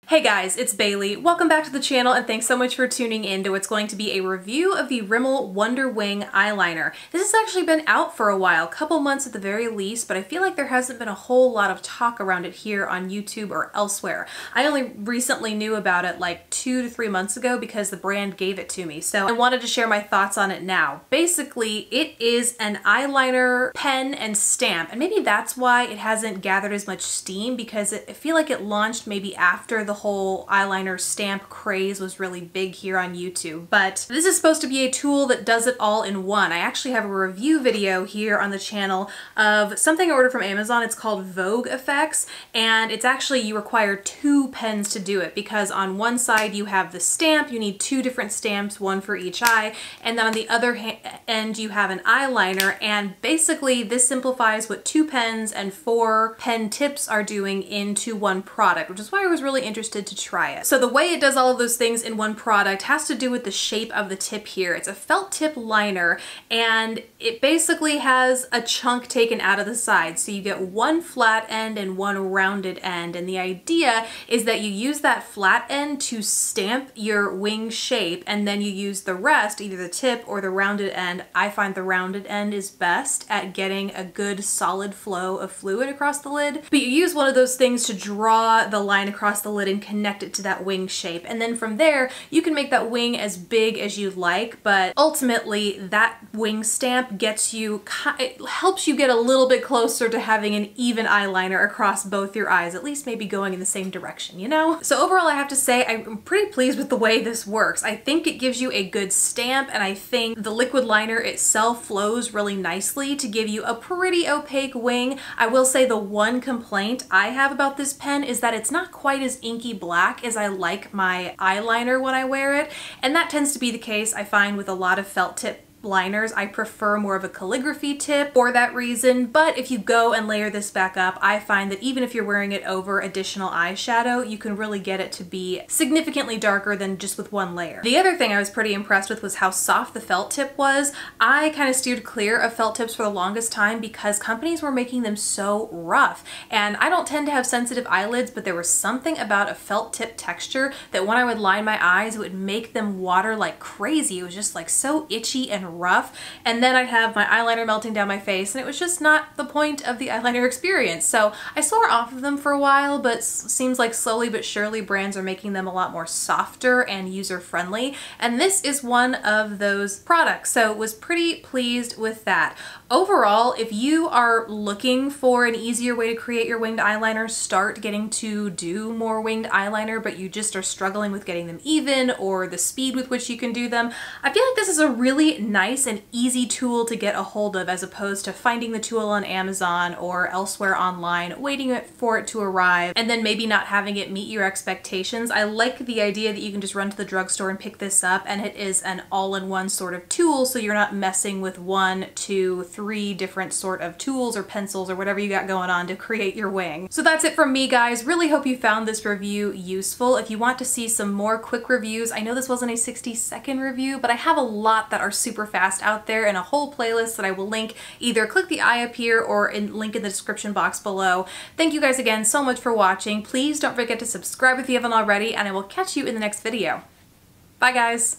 Hey guys, it's Bailey. Welcome back to the channel and thanks so much for tuning in to what's going to be a review of the Rimmel Wonder Wing eyeliner. This has actually been out for a while, a couple months at the very least, but I feel like there hasn't been a whole lot of talk around it here on YouTube or elsewhere. I only recently knew about it like 2 to 3 months ago because the brand gave it to me, so I wanted to share my thoughts on it now. Basically, it is an eyeliner pen and stamp, and maybe that's why it hasn't gathered as much steam because I feel like it launched maybe after the whole eyeliner stamp craze was really big here on YouTube. But this is supposed to be a tool that does it all in one. I actually have a review video here on the channel of something I ordered from Amazon. It's called Vogue Effects, and it's actually, you require 2 pens to do it because on one side you have the stamp, you need 2 different stamps, one for each eye, and then on the other end you have an eyeliner, and basically this simplifies what 2 pens and 4 pen tips are doing into one product, which is why I was really interested to try it. So the way it does all of those things in one product has to do with the shape of the tip here. It's a felt tip liner, and it basically has a chunk taken out of the side. So you get one flat end and one rounded end, and the idea is that you use that flat end to stamp your wing shape, and then you use the rest, either the tip or the rounded end. I find the rounded end is best at getting a good solid flow of fluid across the lid, but you use one of those things to draw the line across the lid and connect it to that wing shape. And then from there, you can make that wing as big as you like, but ultimately that wing stamp gets you, it helps you get a little bit closer to having an even eyeliner across both your eyes, at least maybe going in the same direction, you know? So overall, I have to say, I'm pretty pleased with the way this works. I think it gives you a good stamp, and I think the liquid liner itself flows really nicely to give you a pretty opaque wing. I will say the one complaint I have about this pen is that it's not quite as inky black as I like my eyeliner when I wear it, and that tends to be the case I find with a lot of felt tip liners. I prefer more of a calligraphy tip for that reason, but if you go and layer this back up, I find that even if you're wearing it over additional eyeshadow, you can really get it to be significantly darker than just with one layer. The other thing I was pretty impressed with was how soft the felt tip was. I kind of steered clear of felt tips for the longest time because companies were making them so rough, and I don't tend to have sensitive eyelids, but there was something about a felt tip texture that when I would line my eyes, it would make them water like crazy. It was just like so itchy and rough, and then I'd have my eyeliner melting down my face, and it was just not the point of the eyeliner experience. So I swore off of them for a while, but seems like slowly but surely brands are making them a lot more softer and user-friendly, and this is one of those products, so was pretty pleased with that. Overall, if you are looking for an easier way to create your winged eyeliner, start getting to do more winged eyeliner, but you just are struggling with getting them even or the speed with which you can do them, I feel like this is a really nice and easy tool to get a hold of, as opposed to finding the tool on Amazon or elsewhere online, waiting for it to arrive, and then maybe not having it meet your expectations. I like the idea that you can just run to the drugstore and pick this up, and it is an all-in-one sort of tool, so you're not messing with 1, 2, 3 different sort of tools or pencils or whatever you got going on to create your wing. So that's it from me, guys. Really hope you found this review useful. If you want to see some more quick reviews, I know this wasn't a 60-second review, but I have a lot that are super fast out there and a whole playlist that I will link. Either click the eye up here or link in the description box below. Thank you guys again so much for watching. Please don't forget to subscribe if you haven't already, and I will catch you in the next video. Bye guys!